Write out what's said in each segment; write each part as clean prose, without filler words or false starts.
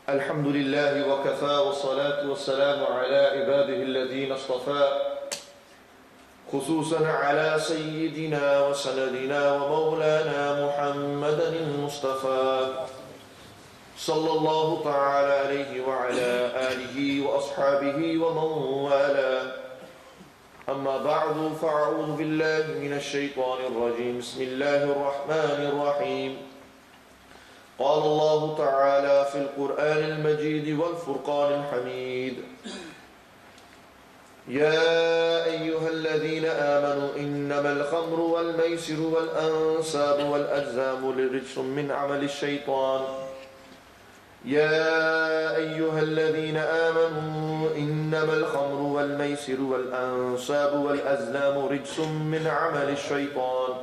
الحمد لله وكفى والصلاة والسلام على عباده الذين اصطفى خصوصا على سيدنا وسندنا ومولانا محمد المصطفى صلى الله تعالى عليه وعلى آله وأصحابه ومن والاه أما بعد فأعوذ بالله من الشيطان الرجيم بسم الله الرحمن الرحيم قال الله تعالى في القرآن المجيد والفرقان الحميد يا أيها الذين آمنوا إنما الخمر والميسر والأنصاب والأزلام رجس من عمل الشيطان يا أيها الذين آمنوا إنما الخمر والميسر والأنصاب والأزلام رجس من عمل الشيطان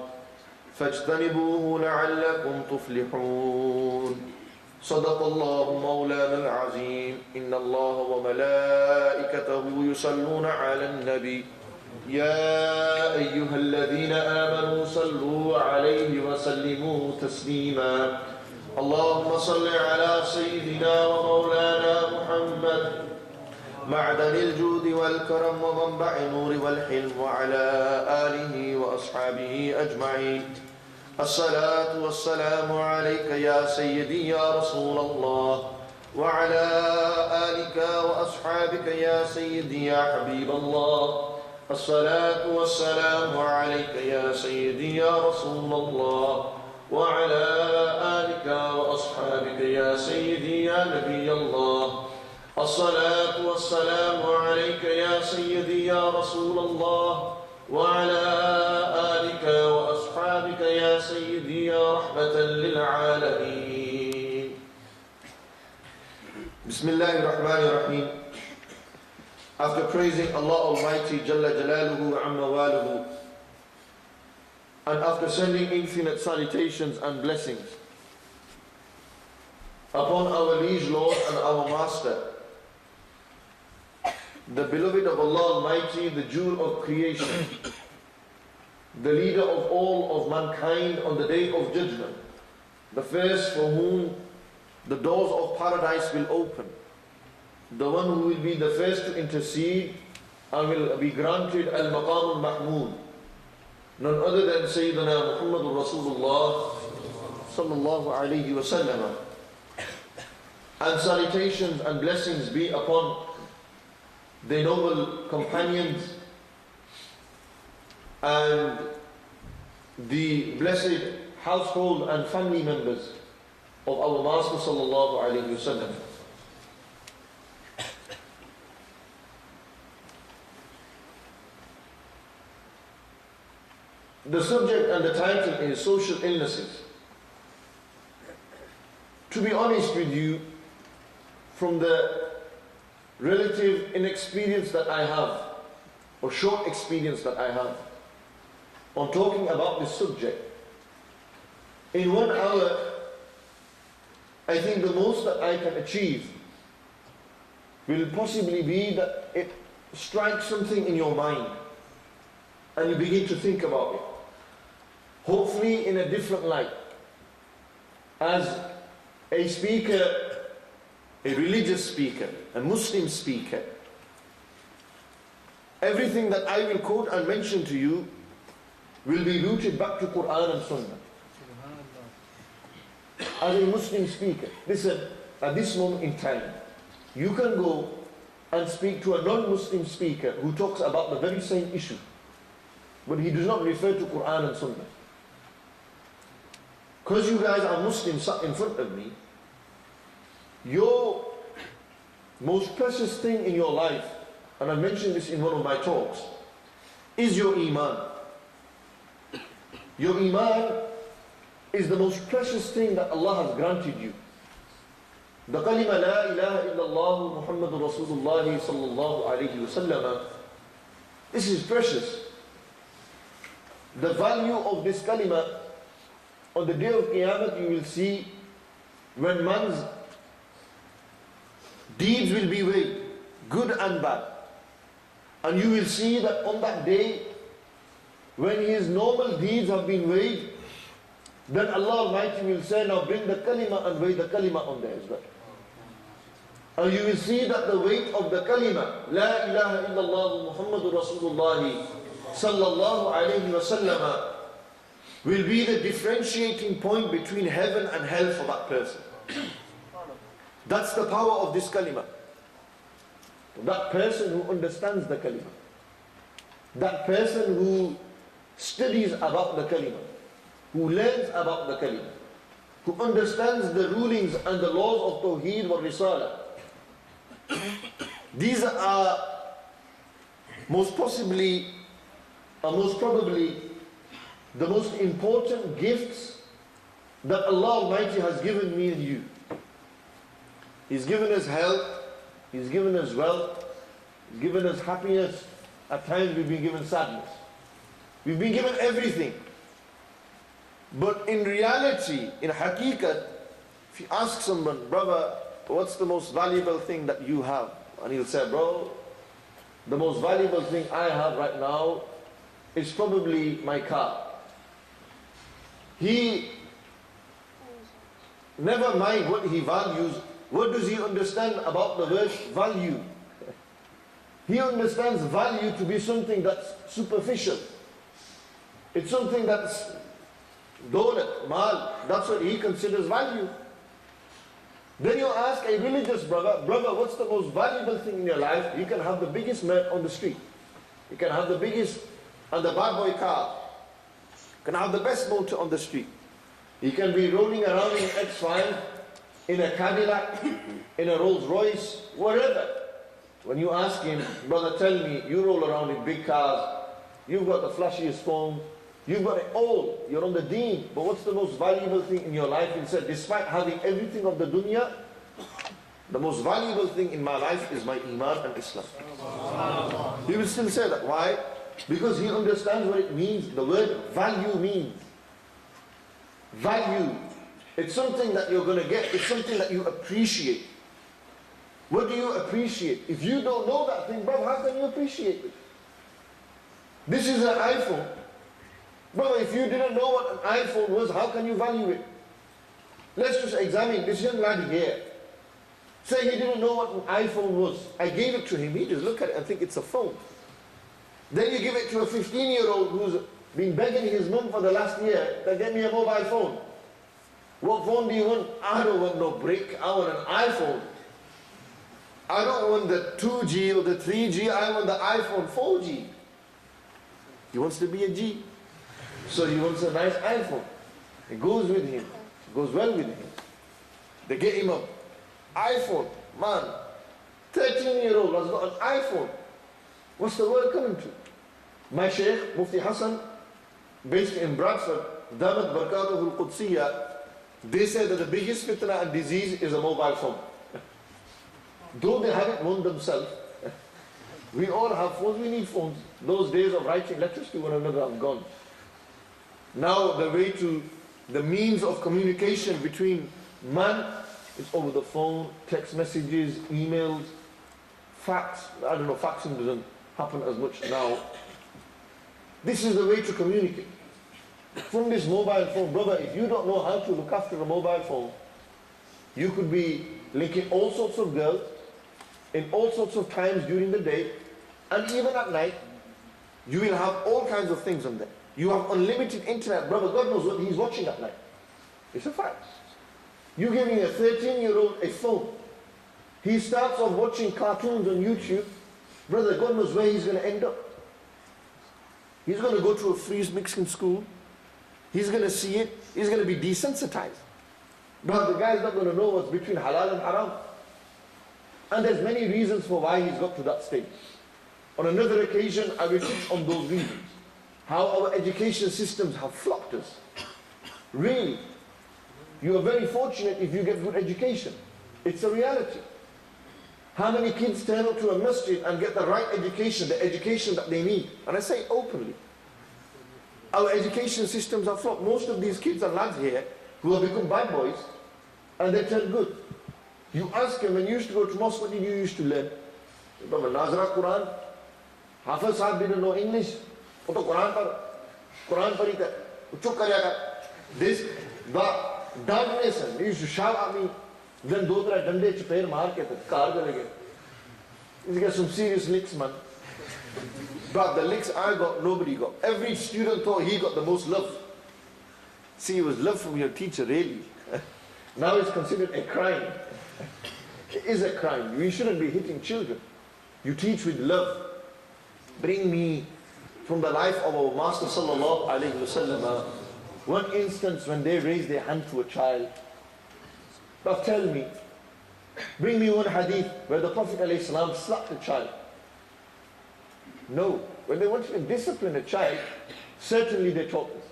فاجتنبوه لعلكم تفلحون صدق الله مولانا العظيم إن الله وملائكته يصلون على النبي يا أيها الذين آمنوا صلوا عليه وسلموا تسليما اللهم صل على سيدنا ومولانا محمد معدن الجود والكرم ومنبع النور والحلم وعلى آله وأصحابه أجمعين الصلاة والسلام عليك يا سيدي يا رسول الله وعلى آلك وأصحابك يا سيدي يا حبيب الله الصلاة والسلام عليك يا سيدي يا رسول الله وعلى آلك وأصحابك يا سيدي يا نبي الله الصلاة والسلام عليك يا سيدي يا رسول الله وعلى آلك وأصحابك يا سيدي يا رحمة للعالمين بسم الله الرحمن الرحيم. After praising Allah Almighty Jalla Jalaluhu wa Amma Waluhu, and after sending infinite salutations and blessings upon our liege Lord and our Master, the beloved of Allah Almighty, the jewel of creation, the leader of all of mankind on the day of judgment, the first for whom the doors of paradise will open, the one who will be the first to intercede and will be granted al-maqam al-mahmood, none other than Sayyidina Muhammadur Rasulullah sallallahu alayhi wa sallam. And salutations and blessings be upon the noble companions and the blessed household and family members of our Master sallallahu alayhi wa sallam. The subject and the title is social illnesses. To be honest with you, from the relative inexperience that I have, or short experience that I have, on talking about this subject, in 1 hour, I think the most that I can achieve will possibly be that it strikes something in your mind, and you begin to think about it. Hopefully in a different light. As a speaker, a religious speaker, a Muslim speaker, everything that I will quote and mention to you will be rooted back to Quran and Sunnah. As a Muslim speaker, listen, at this moment in time, you can go and speak to a non-Muslim speaker who talks about the very same issue, but he does not refer to Quran and Sunnah. Because you guys are Muslims sat in front of me, your most precious thing in your life, and I mentioned this in one of my talks, is your Iman. Your Iman is the most precious thing that Allah has granted you. The kalima la ilaha illallah Muhammadur Rasulullah sallallahu alayhi wa sallam, this is precious. The value of this kalima, on the day of Qiyamah you will see, when man's deeds will be weighed, good and bad. And you will see that on that day, when his normal deeds have been weighed, then Allah Almighty will say, now bring the kalima and weigh the kalima on there as well. And you will see that the weight of the kalima, La ilaha illallah Muhammadur Rasulullah sallallahu alayhi wa sallam, will be the differentiating point between heaven and hell for that person. That's the power of this kalima. That person who understands the kalima, that person who studies about the kalima, who learns about the kalima, who understands the rulings and the laws of Tawheed wa Risala. These are most possibly, or most probably, the most important gifts that Allah Almighty has given me and you. He's given us health, He's given us wealth, He's given us happiness. At times we've been given sadness. We've been given everything. But in reality, in haqiqat, if you ask someone, brother, what's the most valuable thing that you have? And he'll say, bro, the most valuable thing I have right now is probably my car. He, never mind what he values, what does he understand about the word value? He understands value to be something that's superficial. It's something that's dawlat, mal, that's what he considers value. Then you ask a religious brother, what's the most valuable thing in your life? You can have the biggest man on the street. You can have the biggest and the bad boy car. You can have the best motor on the street. You can be rolling around in an X5, in a Cadillac, in a Rolls Royce, whatever. When you ask him, brother, tell me, you roll around in big cars, you've got the flashiest phone, you've got it all, you're on the deen, but what's the most valuable thing in your life? He said, despite having everything of the dunya, the most valuable thing in my life is my iman and Islam. He will still say that. Why? Because he understands what it means. The word value means. Value. It's something that you're going to get. It's something that you appreciate. What do you appreciate? If you don't know that thing, brother, how can you appreciate it? This is an iPhone. Brother, if you didn't know what an iPhone was, how can you value it? Let's just examine this young lad here. Say he didn't know what an iPhone was. I gave it to him. He just look at it and think it's a phone. Then you give it to a 15-year-old who's been begging his mum for the last year to get me a mobile phone. What phone do you want? I don't want no brick. I want an iPhone. I don't want the 2G or the 3G. I want the iPhone 4G. He wants to be a G. So he wants a nice iPhone. It goes with him. It goes well with him. They get him an iPhone. Man, 13-year-old has got an iPhone. What's the world coming to? My Shaykh, Mufti Hassan, based in Bradford, Damat Barakatuh al-Qudsiyya, they say that the biggest fitna and disease is a mobile phone. Though they haven't known themselves, we all have phones, we need phones. Those days of writing letters to one another have gone. Now the way to, the means of communication between man is over the phone, text messages, emails, fax. I don't know, faxing doesn't happen as much now. This is the way to communicate. From this mobile phone, brother, if you don't know how to look after a mobile phone, you could be linking all sorts of girls in all sorts of times during the day, and even at night, you will have all kinds of things on there. You have unlimited internet, brother. God knows what he's watching at night. It's a fact. You're giving a 13-year-old a phone. He starts off watching cartoons on YouTube. Brother, God knows where he's going to end up. He's going to go to a freeze mixing school. He's going to see it. He's going to be desensitized. But the guy's not going to know what's between halal and haram. And there's many reasons for why he's got to that stage. On another occasion, I will touch on those reasons. How our education systems have flopped us. Really. You are very fortunate if you get good education. It's a reality. How many kids turn up to a masjid and get the right education, the education that they need? And I say openly. Our education systems are flopped. Most of these kids and lads here who have become bad boys, and they turn good. You ask them, when you used to go to mosque, what did you used to learn? Nazra Quran. Hafiz Sahib didn't know English. वो तो कुरान पढ़ी था, चुप कर जाकर This, but darkness, and he used to shout at me. Then do try dande chapair maar ke car chale gaye. He's got some serious licks, man. But the licks I got, nobody got. Every student thought he got the most love. See, it was love from your teacher, really. Now it's considered a crime. It is a crime. We shouldn't be hitting children. You teach with love. Bring me from the life of our Master Sallallahu Alaihi Wasallam. One instance when they raised their hand to a child. But tell me, bring me one hadith where the Prophet ﷺ slapped a child. No. When they wanted to discipline a child, certainly they taught this.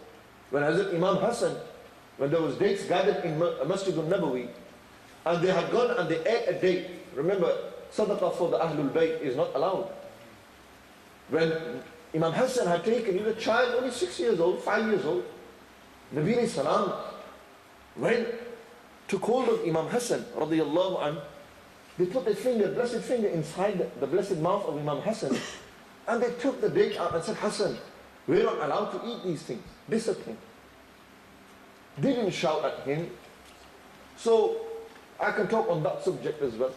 When Hazrat Imam Hussain, when there was dates gathered in Masjid al-Nabawi, and they had gone and they ate a date. Remember, sadaqah for the Ahlul Bayt is not allowed. When Imam Hussain had taken, he was a child, only 6 years old, 5 years old. Nabi alayhi salam went, took hold of Imam Hussain, radiyallahu anhu. They put their finger, blessed finger, inside the blessed mouth of Imam Hussain, and they took the date out and said, Hassan, we're not allowed to eat these things. Discipline. They didn't shout at him. So, I can talk on that subject as well.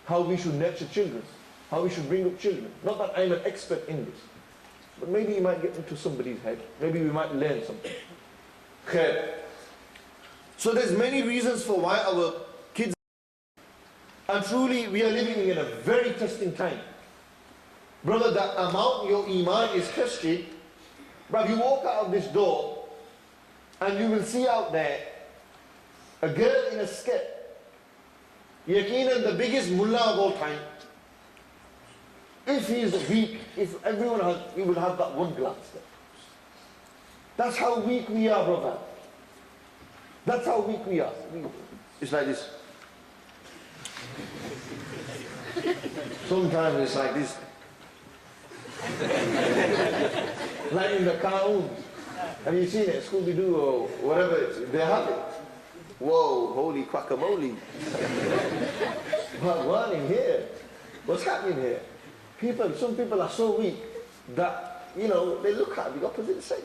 How we should nurture children. How we should bring up children. Not that I'm an expert in this. But maybe you might get into somebody's head. Maybe we might learn something. Okay. So there's many reasons for why our kids... And truly, we are living in a very testing time. Brother, the amount your iman is tested, but you walk out of this door and you will see out there a girl in a skirt. Yaqeenan, the biggest mullah of all time. If he is weak, if everyone has, he will have that one glance there. That's how weak we are, brother. That's how weak we are. It's like this. Sometimes it's like this. Like in the cartoons. Have you seen it? Scooby-Doo or whatever. They have it. Whoa, holy guacamole. But what in here? What's happening here? Some people are so weak that, they look at the opposite sex.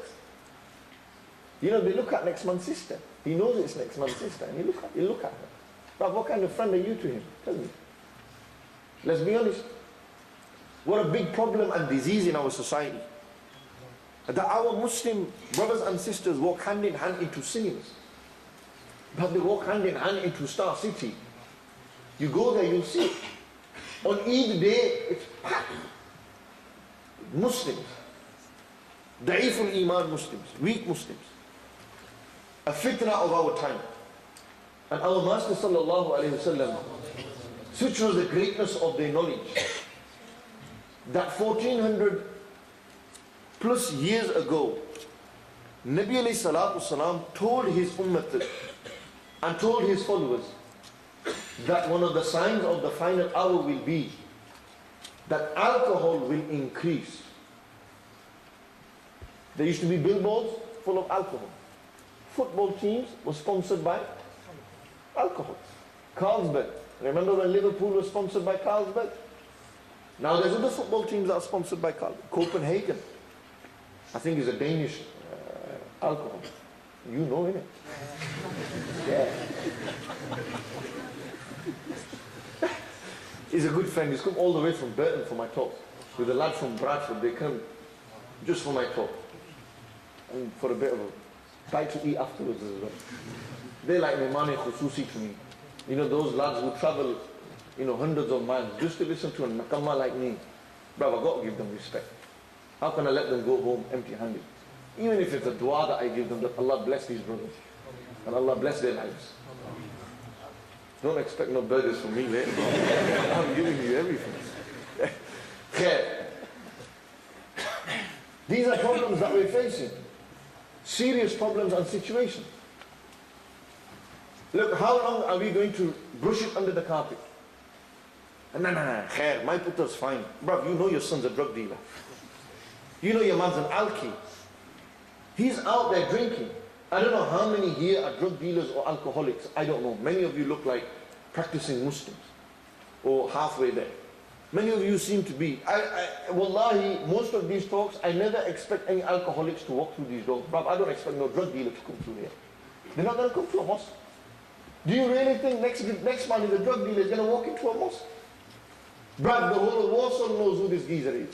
They look at next man's sister. He knows it's next man's sister, and you look at her. But what kind of friend are you to him? Tell me. Let's be honest. What a big problem and disease in our society. That our Muslim brothers and sisters walk hand in hand into cinemas. But they walk hand in hand into Star City. You go there, you'll see it. On Eid day, it's packed. Muslims. Da'iful Iman Muslims. Weak Muslims. A fitna of our time. And our Master Sallallahu Alaihi Wasallam, such was the greatness of their knowledge, that 1400 plus years ago, Nabi alayhi salatu salam told his ummah and told his followers that one of the signs of the final hour will be that alcohol will increase. There used to be billboards full of alcohol. Football teams were sponsored by alcohol. Carlsberg. Remember when Liverpool was sponsored by Carlsberg? Now there's other football teams that are sponsored by Carlsberg. Copenhagen, I think, is a Danish alcohol. You know, innit? Yeah. He's a good friend. He's come all the way from Burton for my talk. With a lad from Bradford, they come just for my talk. And for a bit of a bite to eat afterwards as well. They're like Mehmane Khususi to me. Those lads who travel, hundreds of miles just to listen to a nakama like me. Brother, I've got to give them respect. How can I let them go home empty-handed? Even if it's a dua that I give them, that Allah bless these brothers. And Allah bless their lives. Don't expect no burgers from me, mate. I'm giving you everything. These are problems that we're facing. Serious problems and situations. Look, how long are we going to brush it under the carpet? No, khair, my putter's fine. Bruv, you know your son's a drug dealer. You know your man's an alki. He's out there drinking. I don't know how many here are drug dealers or alcoholics. I don't know. Many of you look like practicing Muslims or halfway there. Many of you seem to be. Wallahi, most of these talks, I never expect any alcoholics to walk through these doors. Bruv, I don't expect no drug dealer to come through here. They're not going to come to a mosque. Do you really think next man is a drug dealer is going to walk into a mosque? Bruv, the whole of Walsall knows who this geezer is.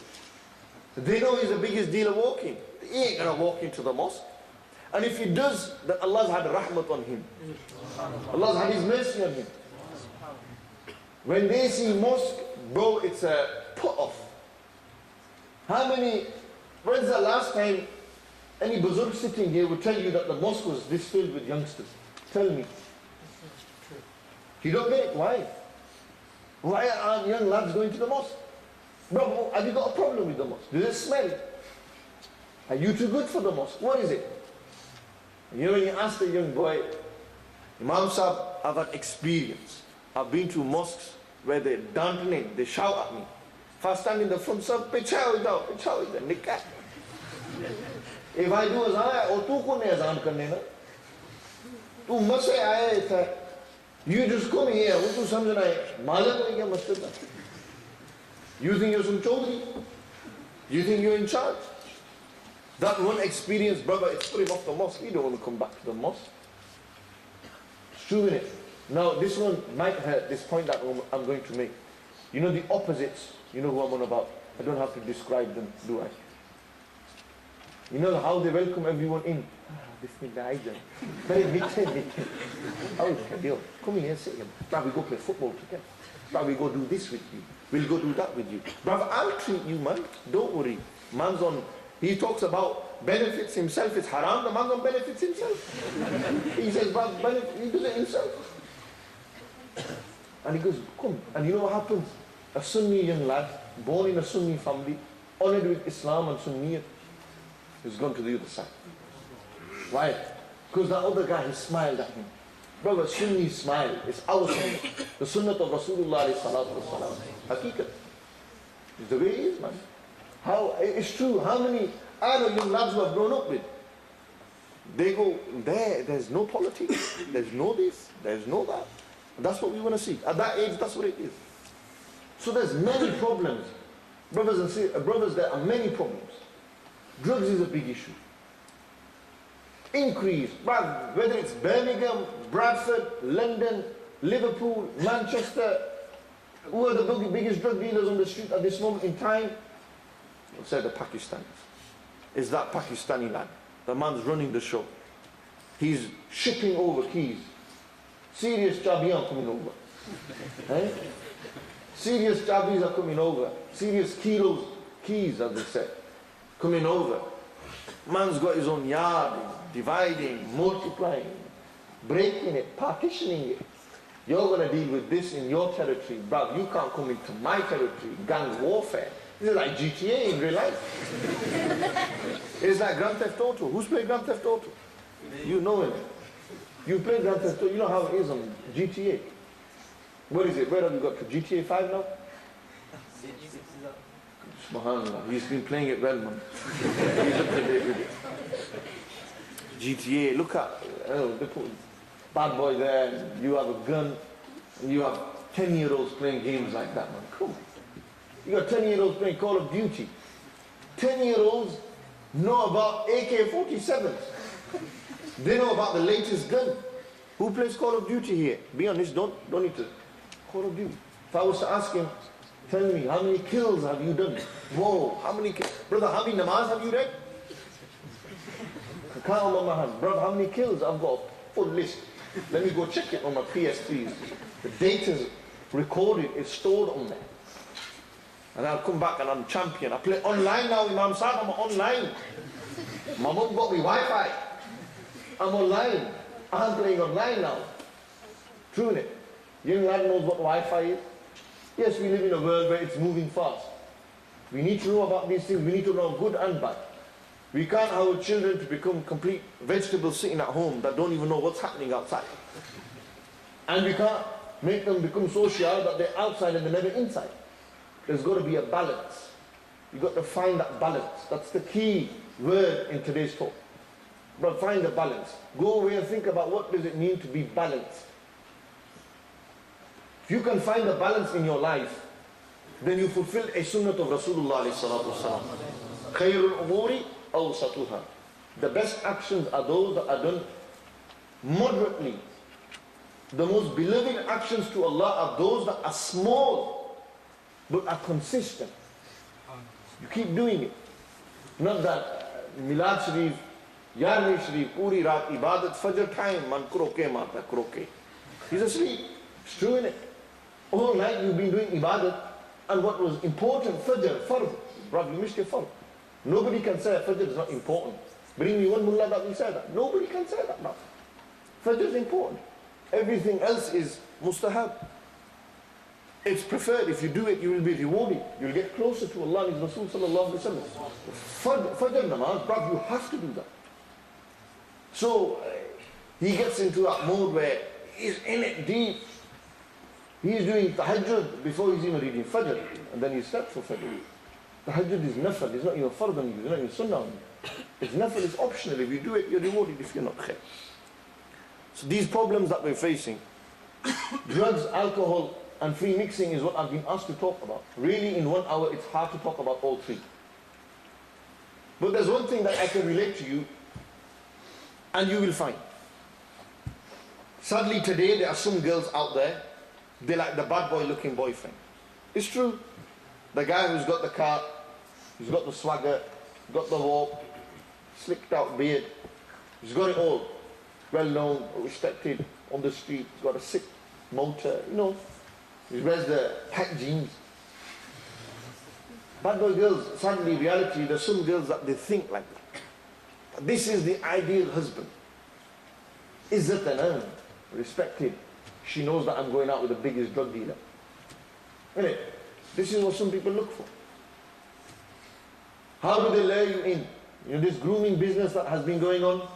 They know he's the biggest dealer walking. He ain't going to walk into the mosque. And if he does, then Allah's had rahmat on him. Allah's had His mercy on him. When they see mosque, bro, it's a put off. When's the last time any Buzurg sitting here would tell you that the mosque was this filled with youngsters? Tell me. You don't get it. Why? Why aren't young lads going to the mosque? Bro, have you got a problem with the mosque? Does it smell? Are you too good for the mosque? What is it? You know, when you ask the young boy, Imam Sahib, I've had experience. I've been to mosques where they dance, they shout at me. If I stand in the front, sir, pichao it out, nikah. If I do azan, or tu ko ne azan karne na? Tu masjid aaya tha. You just come here, what tu samjhna hai? Malak nahi kya masjid na? You think you're some chaudhry? You think you're in charge? That one experience, brother, it's put him off the mosque. He don't want to come back to the mosque. It's true, innit? Now, this one might hurt, this point that I'm going to make. You know the opposites, you know who I'm on about. I don't have to describe them, do I? You know how they welcome everyone in. Bismillah, very meeting. Oh, deal. Come here, sit here. Now we go play football together. Now we go do this with you. We'll go do that with you. Brother, I'll treat you, man. Don't worry. Man's on, he talks about benefits himself. It's haram. The man's on benefits himself. He says, brother, he does it himself. And he goes, come. And you know what happens? A Sunni young lad, born in a Sunni family, honored with Islam and Sunniyat, has gone to the other side. Why? Because that other guy, he smiled at him. Brother, Sunni smile. It's our sunnah. The sunnah of Rasulullah sallallahu alaihi wasallam. Haqiqat. It's the way it is, man. It's true. How many, I know young lads who have grown up with, they go, there's no politics, there's no this, there's no that. And that's what we want to see. At that age, that's what it is. So there's many problems. Brothers and sisters, brothers, there are many problems. Drugs is a big issue. Increase, whether it's Birmingham, Bradford, London, Liverpool, Manchester, who are the biggest drug dealers on the street at this moment in time? I'll say the Pakistanis. Is that Pakistani lad? The man's running the show. He's shipping over keys. Serious Jami are coming over. Eh? Serious Jabis are coming over. Serious keys, as they say, coming over. Man's got his own yard, dividing, multiplying, breaking it, partitioning it. You're going to deal with this in your territory. Bruv, you can't come into my territory. Gang warfare. This is like GTA in real life. It's like Grand Theft Auto. Who's played Grand Theft Auto? You know it. You play Grand Theft Auto. You know how it is on GTA. What is it? Where have you got to? GTA 5 now? Subhanallah. He's been playing it well, man. He's up to date with it. GTA, look at, they put bad boy there, you have a gun, and you have 10-year-olds playing games like that, man. Come on. You got 10-year-olds playing Call of Duty. 10-year-olds know about AK-47s. They know about the latest gun. Who plays Call of Duty here? Be honest, don't need to. Call of Duty. If I was to ask him, tell me, how many kills have you done? Whoa, how many kills? Brother, how many namaz have you read? I can't on my hand. Brother, how many kills? I've got a full list. Let me go check it on my PS3s. The data's recorded, it's stored on there. And I'll come back and I'm champion. I play online now, Imam Sahib, I'm online. My mum got me Wi-Fi. I'm online. I'm playing online now. True, innit? Young lad knows what Wi-Fi is. Yes, we live in a world where it's moving fast. We need to know about these things. We need to know good and bad. We can't allow children to become complete vegetables sitting at home that don't even know what's happening outside. And we can't make them become so shy that they're outside and they're never inside. There's got to be a balance. You've got to find that balance. That's the key word in today's talk. But find the balance. Go away and think about what does it mean to be balanced. If you can find the balance in your life, then you fulfill a sunnah of Rasulullah Khairul umuri awsatuha. The best actions are those that are done moderately. The most beloved actions to Allah are those that are small but are consistent. You keep doing it. Not that Milad Sharif, Yarmi Sharif, Puri Raat, Ibadat, Fajr time, man kroke mata kroke. He's asleep. It's true, innit? All night you've been doing Ibadat, and what was important, Fajr, Fard. Bruv, you missed your Fard. Nobody can say Fajr is not important. Bring me one mullah that will say that. Nobody can say that now. Fajr is important. Everything else is mustahab. It's preferred. If you do it, you will be rewarded. You'll get closer to Allah and His Rasul sallallahu alaihi wasallam. Fajr namaz, bruv, you have to do that. So he gets into that mode where he's in it deep. He's doing tahajjud before he's even reading Fajr, and then he steps for Fajr. Tahajjud is nafal, it's not even fard on you, it's not even sunnah on you. It's nafal, it's optional. If you do it, you're rewarded. If you're not, khair. So these problems that we're facing, drugs, alcohol, and free mixing is what I've been asked to talk about. Really, in 1 hour, it's hard to talk about all three. But there's one thing that I can relate to you, and you will find. Sadly, today, there are some girls out there, they like the bad boy looking boyfriend. It's true. The guy who's got the car, he's got the swagger, got the walk, slicked out beard, he's got it all. Well known, respected on the street, he's got a sick motor, you know. He wears the tight jeans. Bad boy girls, sadly, reality, there's some girls that they think like that. This is the ideal husband. Izzat and respected. She knows that I'm going out with the biggest drug dealer. Isn't it? This is what some people look for. How do they lure you in? You know, this grooming business that has been going on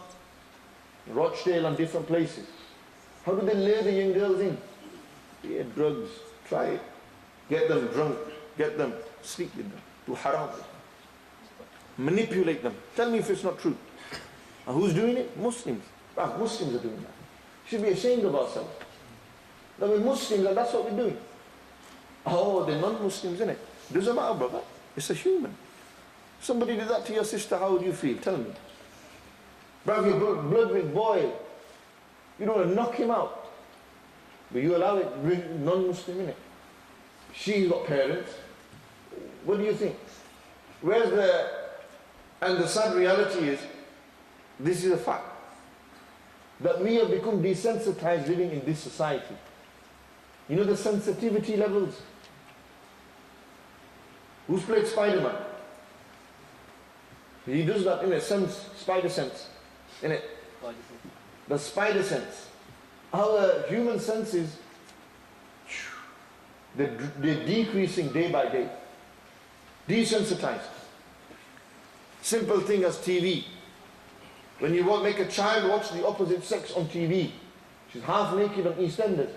in Rochdale and different places. How do they lure the young girls in? Yeah, drugs, try it. Get them drunk, get them, sleep with them, do haram. Manipulate them. Tell me if it's not true. And who's doing it? Muslims. Muslims are doing that. We should be ashamed of ourselves. That we're Muslims and that's what we're doing. Oh, they're non-Muslims, innit? Doesn't matter, brother. It's a human. Somebody did that to your sister, how would you feel? Tell me. Brother, your blood will boil. You don't want to knock him out. But you allow it, bring non-Muslim in it. She's got parents. What do you think? Where's the... And the sad reality is, this is a fact, that we have become desensitized living in this society. You know the sensitivity levels? Who's played Spider-Man? He does that in a sense, spider sense. In it. The spider sense. Our human senses, they're decreasing day by day. Desensitized. Simple thing as TV. When you make a child watch the opposite sex on TV, she's half naked on EastEnders.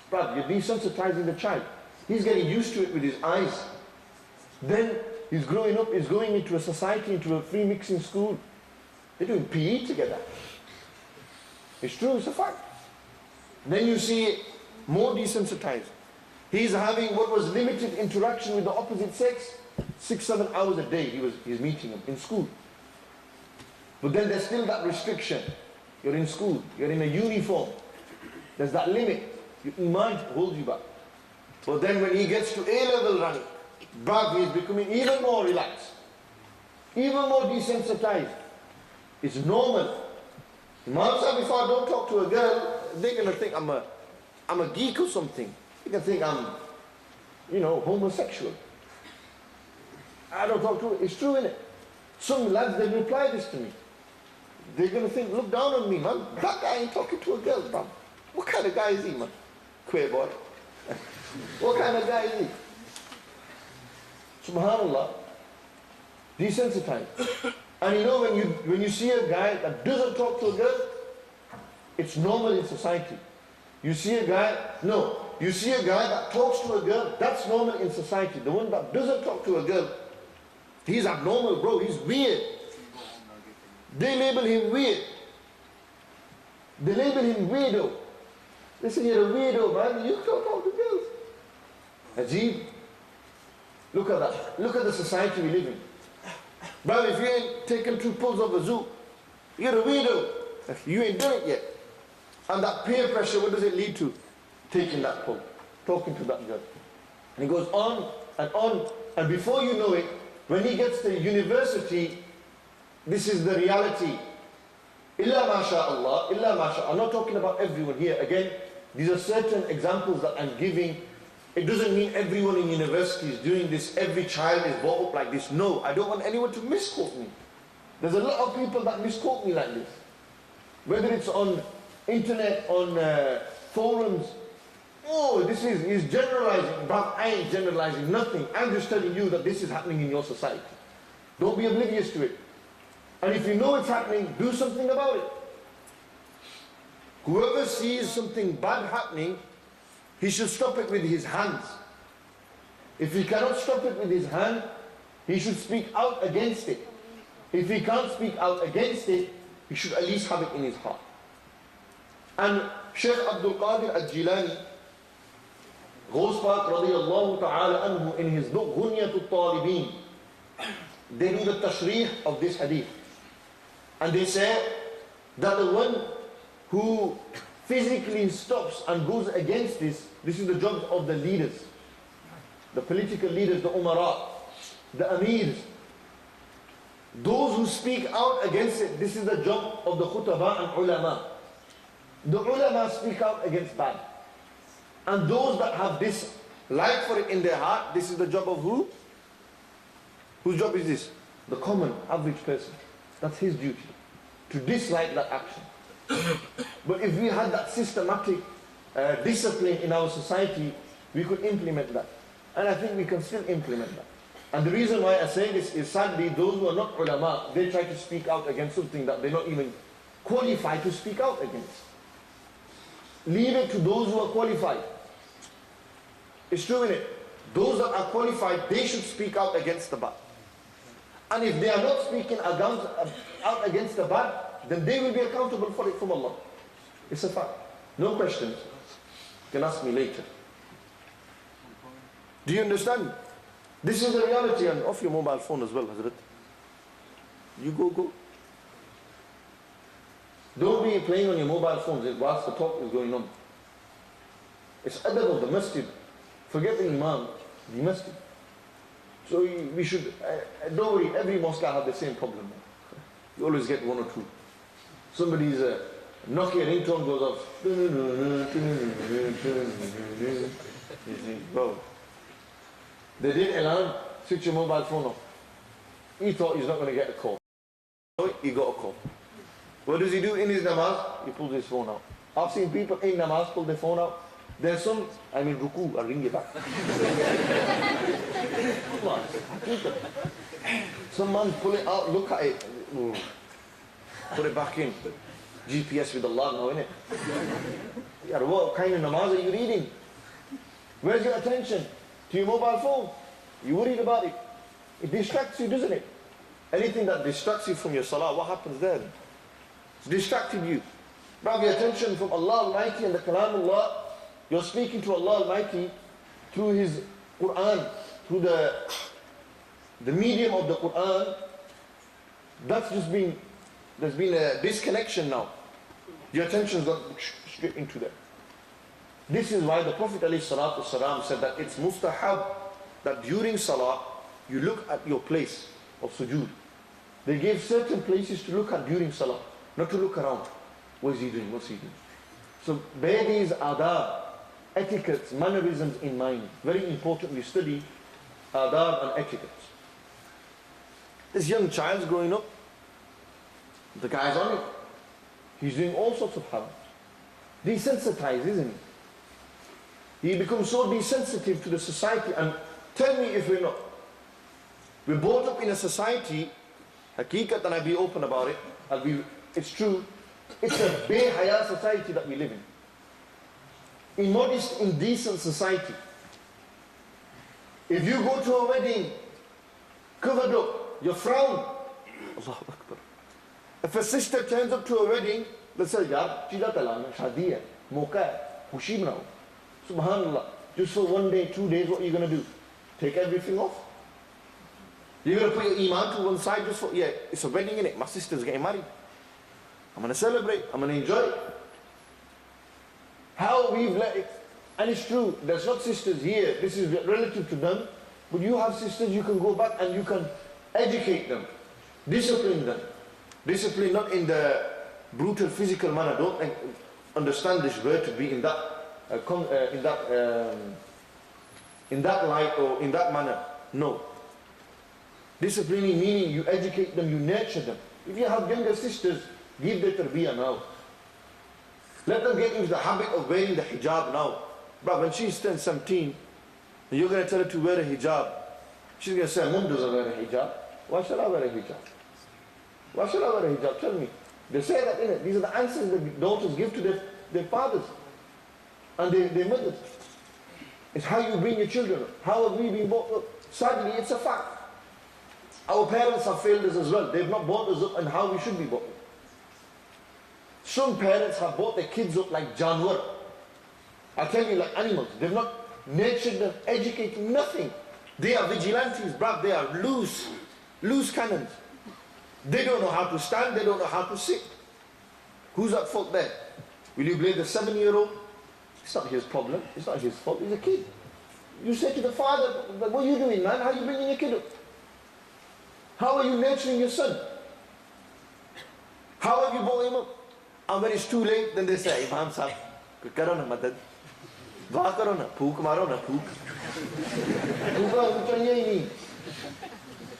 But you're desensitizing the child. He's getting used to it with his eyes. Then he's growing up, he's going into a society, into a free mixing school. They're doing PE together. It's true, it's a fact. Then you see it more desensitized. He's having what was limited interaction with the opposite sex, 6-7 hours a day he's meeting them in school. But then there's still that restriction. You're in school, you're in a uniform. There's that limit. Your iman holds you back. But then when he gets to A-level running, bruv, he's becoming even more relaxed, even more desensitized. It's normal. Imam said, if I don't talk to a girl, they're going to think I'm a geek or something. They can think I'm, homosexual. I don't talk to her. It's true, innit? Some lads, they reply this to me. They're going to think, look down on me, man. That guy ain't talking to a girl, man. What kind of guy is he, man? Queer boy. What kind of guy is he? Subhanallah. Desensitized. And when you see a guy that doesn't talk to a girl, it's normal in society. You see a guy that talks to a girl, that's normal in society. The one that doesn't talk to a girl, he's abnormal, bro. He's weird. They label him weird. They label him weirdo. They say, you're a weirdo, man. You don't talk to girls. Ajib. Look at that. Look at the society we live in. But if you ain't taken 2 pulls of a zoo, you're a weirdo. You ain't done it yet. And that peer pressure, what does it lead to? Taking that poll, talking to that judge. And he goes on and on. And before you know it, when he gets to university, this is the reality. Illa masha'Allah, illa masha'Allah. I'm not talking about everyone here. Again, these are certain examples that I'm giving. It doesn't mean everyone in university is doing this, every child is brought up like this. No, I don't want anyone to misquote me. There's a lot of people that misquote me like this. Whether it's on internet, on forums. Oh, he's generalizing. But I ain't generalizing nothing. I'm just telling you that this is happening in your society. Don't be oblivious to it. And if you know it's happening, do something about it. Whoever sees something bad happening, he should stop it with his hands. If he cannot stop it with his hand, he should speak out against it. If he can't speak out against it, he should at least have it in his heart. And Shaykh Abdul Qadir al-Jilani, Ghaus Pak radiyallahu ta'ala anhu, in his book Ghunyatul Talibin, they do the tashrih of this hadith. And they say that the one who physically stops and goes against this is the job of the leaders, the political leaders, the umara, the amirs. Those who speak out against it, this is the job of the khutaba and ulama. The ulama speak out against bad. And those that have this like for it in their heart, this is the job of who? Whose job is this? The common, average person. That's his duty, to dislike that action. But if we had that systematic discipline in our society, we could implement that. And I think we can still implement that. And the reason why I say this is, sadly, those who are not ulama, they try to speak out against something that they're not even qualified to speak out against. Leave it to those who are qualified. It's true, innit? Those that are qualified, they should speak out against the bad. And if they are not speaking out against the bad, then they will be accountable for it from Allah. It's a fact. No questions. You can ask me later. Do you understand? This is the reality. And off your mobile phone as well, Hazrat. You go. Don't be playing on your mobile phones whilst the talk is going on. It's adab of the masjid. Forget the Imam, the masjid. So we should, don't worry, every mosque have the same problem. You always get one or two. Somebody's Nokia ringtone goes off. Bro, they didn't alarm, switch your mobile phone off. He thought he's not going to get a call. He got a call. What does he do in his namaz? He pulls his phone out. I've seen people in namaz pull their phone out. There's some, ruku, I'll ring it back. Some man pull it out, look at it. Ooh. Put it back in. GPS with Allah now, innit? Yeah, what kind of namaz are you reading? Where's your attention? To your mobile phone? You worried about it? It distracts you, doesn't it? Anything that distracts you from your salah, what happens there? It's distracted you. Grab your attention from Allah Almighty and the Kalam Allah. You're speaking to Allah Almighty through His Quran, through the medium of the Quran. That's just been, there's been a disconnection now. Your attention's gone straight into that. This is why the Prophet ﷺ said that it's mustahab that during salah you look at your place of sujood. They gave certain places to look at during salah, not to look around. What is he doing? What's he doing? So bear these adab, etiquettes, mannerisms in mind. Very important we study adab and etiquettes. This young child's growing up. The guy's on it. He's doing all sorts of harm. Desensitized, isn't he? He becomes so desensitive to the society. And tell me if we're not. We're brought up in a society, haqiqat, and I'll be open about it. It's true. It's a behaya society that we live in. Immodest, indecent society. If you go to a wedding, covered up, you're frowned. Allahu Akbar. If a sister turns up to a wedding, let's say, yaar, cheeza talana, shaadi hai, mauka hai, khushi manao. Subhanallah. Just for 1 day, 2 days, what are you going to do? Take everything off? You're going to put your iman to one side just for, yeah, it's a wedding, innit? My sister's getting married. I'm going to celebrate. I'm going to enjoy it. How we've let it. And it's true, there's not sisters here, this is relative to them, but you have sisters, you can go back and you can educate them, discipline them. Discipline not in the brutal physical manner, don't understand this word to be in that light or in that manner. No. Disciplining meaning you educate them, you nurture them. If you have younger sisters, give them tarbiyah now. Let them get into the habit of wearing the hijab now. But when she's 17, and you're going to tell her to wear a hijab, she's going to say, Mum doesn't wear a hijab. Why should I wear a hijab? Why should I wear a hijab? Tell me. They say that, innit? These are the answers that daughters give to their fathers and their mothers. It's how you bring your children up. How have we been brought up? Sadly, it's a fact. Our parents have failed us as well. They've not brought us up and how we should be brought up. Some parents have brought their kids up like janwar. I tell you, like animals. They've not nurtured them, educated, nothing. They are vigilantes, bruv. They are loose cannons. They don't know how to stand, they don't know how to sit. Who's at fault there? Will you blame the 7-year-old? It's not his problem, it's not his fault, he's a kid. You say to the father, what are you doing, man? How are you bringing your kid up? How are you nurturing your son? How have you brought him up? And when it's too late, then they say, Imam sahab, karo na madad. Dua karo na, phook maro na, phook.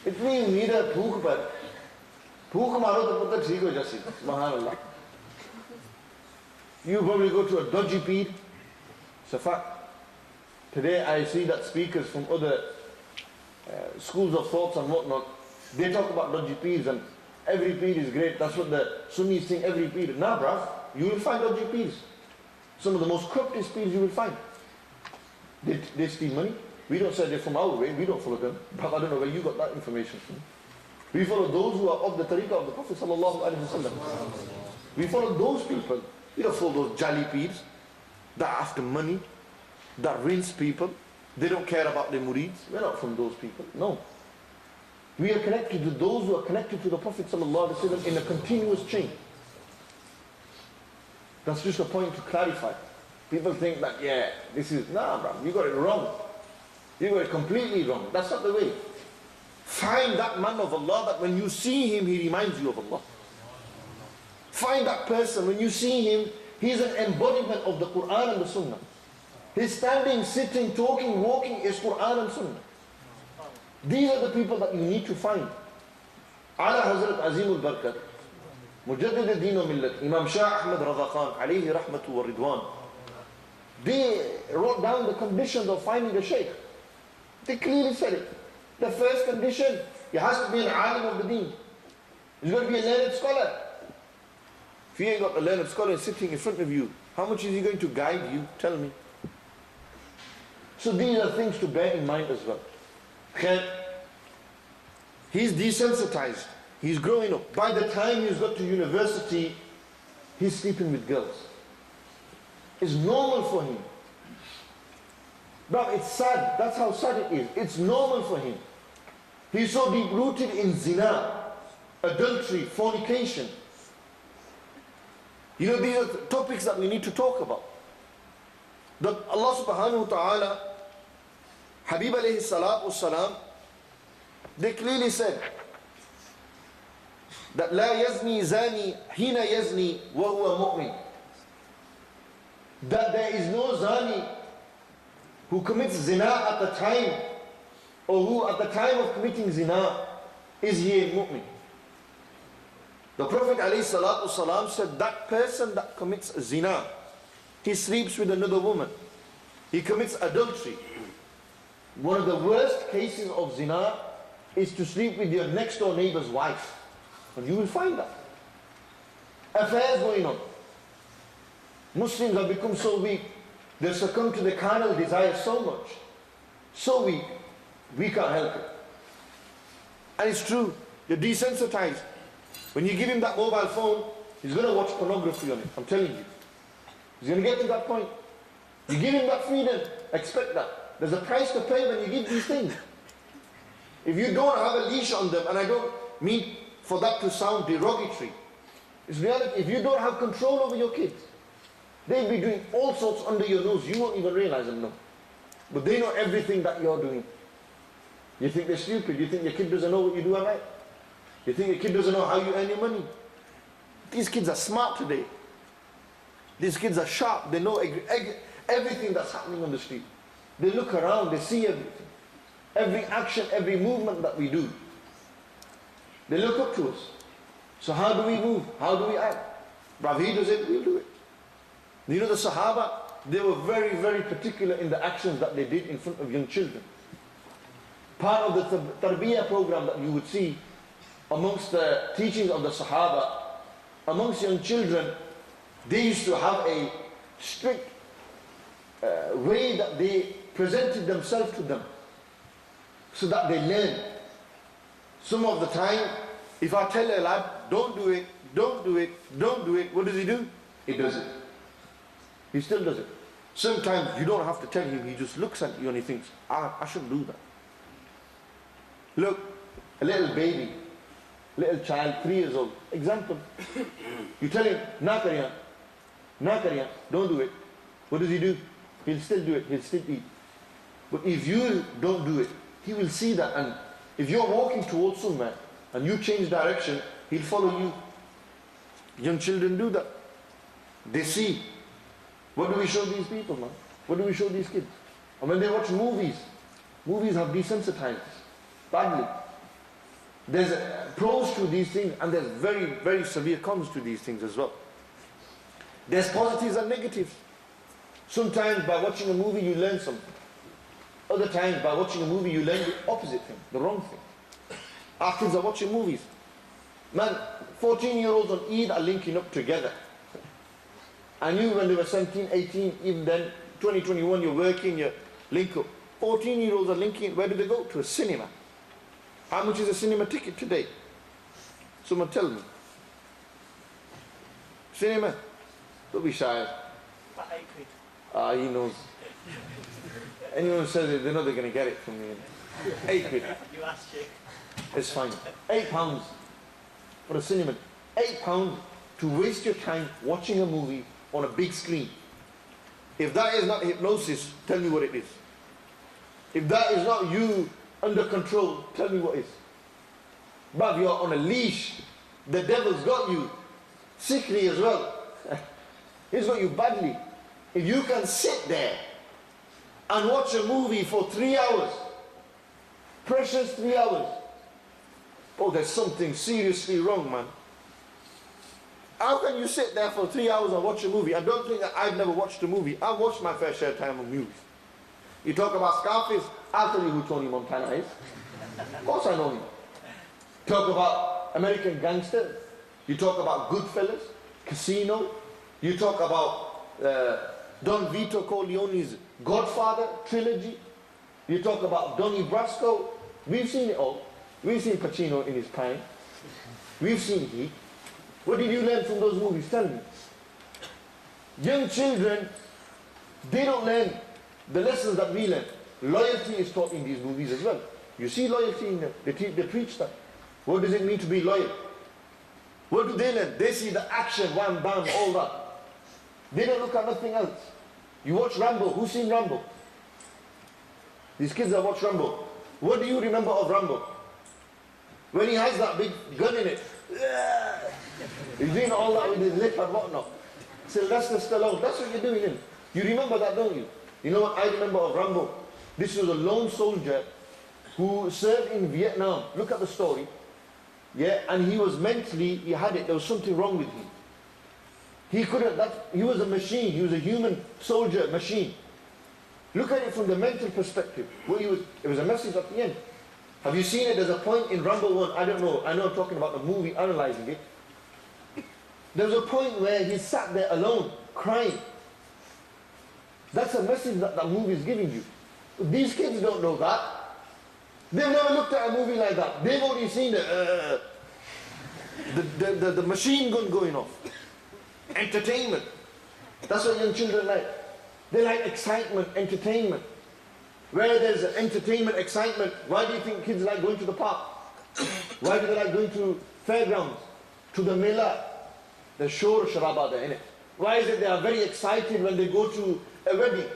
Itni umeed hai phook par. Phook maro to putta theek ho jasi. Subhanallah. You probably go to a dodgy peer. It's a fact. Today I see that speakers from other schools of thoughts and whatnot, they talk about dodgy peers and every peer is great. That's what the Sunnis think, every peer. Nah, bruv, you will find dodgy peers. Some of the most corruptest peers you will find. They steal money. We don't say they're from our way, we don't follow them. But I don't know where you got that information from. We follow those who are of the tariqah of the Prophet sallallahu alaihi wasallam. We follow those people. We don't follow those jali peers that are after money, that rinse people. They don't care about their murids. We're not from those people. No. We are connected to those who are connected to the Prophet ﷺ in a continuous chain. That's just a point to clarify. People think that, yeah, this is, nah, bro, you got it wrong. You got it completely wrong. That's not the way. Find that man of Allah that when you see him, he reminds you of Allah. Find that person, when you see him, he's an embodiment of the Quran and the Sunnah. His standing, sitting, talking, walking is Quran and Sunnah. These are the people that you need to find. Ala Hazrat Azim al-Barkat, Mujaddid al-Din wa Millat, Imam Shah Ahmad Radha Khan, alayhi rahmatu wa ridwan. They wrote down the conditions of finding a sheikh. They clearly said it. The first condition, he has to be an alim of the deen. He's got to be a learned scholar. If you ain't got a learned scholar sitting in front of you, how much is he going to guide you? Tell me. So these are things to bear in mind as well. He's desensitized. He's growing up. By the time he's got to university, he's sleeping with girls. It's normal for him. But it's sad. That's how sad it is. It's normal for him. He's so deep-rooted in zina, adultery, fornication. You know, these are topics that we need to talk about. That Allah subhanahu wa ta'ala, Habib alayhi salatu wassalam, they clearly said that La yazni zani hina yazni wa huwa mu'min. That there is no zani who commits zina at the time, or who at the time of committing zina is he a mu'min. The Prophet ﷺ said that person that commits zina, he sleeps with another woman, he commits adultery. One of the worst cases of zina is to sleep with your next door neighbor's wife. And you will find that. Affairs going on. Muslims have become so weak, they succumb to the carnal desire so much, so weak, we can't help it. And it's true, you're desensitized. When you give him that mobile phone, he's going to watch pornography on it, I'm telling you. He's going to get to that point. You give him that freedom, expect that. There's a price to pay when you give these things. If you don't have a leash on them, and I don't mean for that to sound derogatory, it's reality. If you don't have control over your kids, They'll be doing all sorts under your nose. You won't even realize them, no. But they know everything that you're doing. You think they're stupid? You think your kid doesn't know what you do at night? You think your kid doesn't know how you earn your money? These kids are smart today. These kids are sharp. They know everything that's happening on the street. They look around, they see everything. Every action, every movement that we do. They look up to us. So how do we move? How do we act? Bruv, he does it, we'll do it. You know the Sahaba, they were very, very particular in the actions that they did in front of young children. Part of the tarbiyah program that you would see amongst the teachings of the Sahaba, amongst young children, they used to have a strict way that they presented themselves to them, so that they learn. Some of the time, if I tell a lad, don't do it, don't do it, don't do it, what does he do? He does it. He still does it. Sometimes you don't have to tell him, he just looks at you and he thinks, I shouldn't do that. Look, a little baby, little child, 3 years old, example. You tell him, na kariyan, don't do it. What does he do? He'll still do it, he'll still eat. But if you don't do it, he will see that, and if you're walking towards somewhere and you change direction, he'll follow you. Young children do that. They see. What do we show these people, man? What do we show these kids? And when they watch movies have desensitized badly. There's pros to these things, and there's very, very severe cons to these things as well. There's positives and negatives. Sometimes by watching a movie you learn something. Other times by watching a movie you learn the opposite thing, the wrong thing. Our kids are watching movies. Man, 14-year-olds on Eid are linking up together. I knew when they were 17, 18, even then, 2021, you're working, you link up. 14-year-olds are linking, where do they go? To a cinema. How much is a cinema ticket today? Someone tell me. Cinema? Don't be shy. About £8. He knows. Anyone who says it, they know they're going to get it from me. £8. You asked you. It's fine. £8 for a cinema. £8 to waste your time watching a movie on a big screen. If that is not hypnosis, tell me what it is. If that is not you under control, tell me what is. But you're on a leash. The devil's got you. Sickly as well. He's got you badly. If you can sit there and watch a movie for 3 hours, precious 3 hours, oh, there's something seriously wrong, man. How can you sit there for 3 hours and watch a movie? I don't think that I've never watched a movie. I've watched my fair share time of movies. You talk about Scarface, I'll tell you who Tony Montana is. Of course I know him. Talk about American Gangster. You talk about Goodfellas, Casino. You talk about Don Vito Corleone's Godfather trilogy. You talk about Donnie Brasco. We've seen it all. We've seen Pacino in his prime. We've seen Heat. What did you learn from those movies? Tell me. Young children, they don't learn the lessons that we learn. Loyalty is taught in these movies as well. You see loyalty in them. They preach that. What does it mean to be loyal? What do they learn? They see the action, wham, bam, all that. They don't look at nothing else. You watch Rambo. Who's seen Rambo? These kids that watch Rambo. What do you remember of Rambo? When he has that big gun in it. He's doing all that with his lip and whatnot. Sylvester Stallone. That's what you're doing, isn't it? You remember that, don't you? You know what I remember of Rambo? This was a lone soldier who served in Vietnam. Look at the story. Yeah, and he was mentally, he had it, there was something wrong with him. He couldn't, he was a machine, he was a human soldier machine. Look at it from the mental perspective. It was a message at the end. Have you seen it? There's a point in Rambo 1, I don't know, I know I'm talking about the movie, analysing it. There was a point where he sat there alone, crying. That's a message that that movie is giving you. These kids don't know that. They've never looked at a movie like that. They've only seen the machine gun going off. Entertainment. That's what young children like. They like excitement, entertainment. Where there's entertainment, excitement, why do you think kids like going to the park? Why do they like going to fairgrounds? To the Mela? There's shore sharaba there, innit? Why is it they are very excited when they go to a wedding?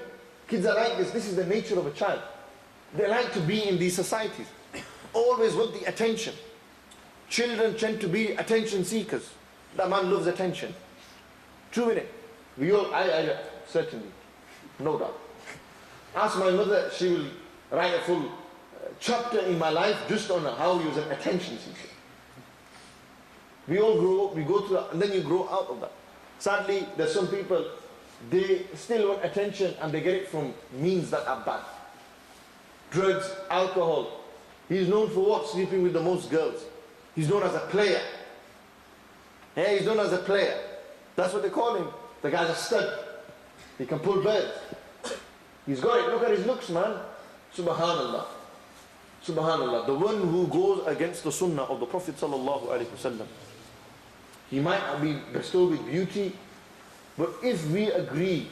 Kids are like this. This is the nature of a child. They like to be in these societies. Always want the attention. Children tend to be attention seekers. The man loves attention. True, innit? We all, I certainly, no doubt. Ask my mother, she will write a full chapter in my life just on how he was an attention seeker. We all grow up, we go through that, and then you grow out of that. Sadly, there's some people, they still want attention and they get it from means that are bad. Drugs, alcohol. He's known for what? Sleeping with the most girls. He's known as a player. Yeah, he's known as a player. That's what they call him. The guy's a stud. He can pull birds. He's got it. Look at his looks, man. Subhanallah. Subhanallah. The one who goes against the sunnah of the Prophet sallallahu alaihi wasallam. He might be bestowed with beauty, but if we agree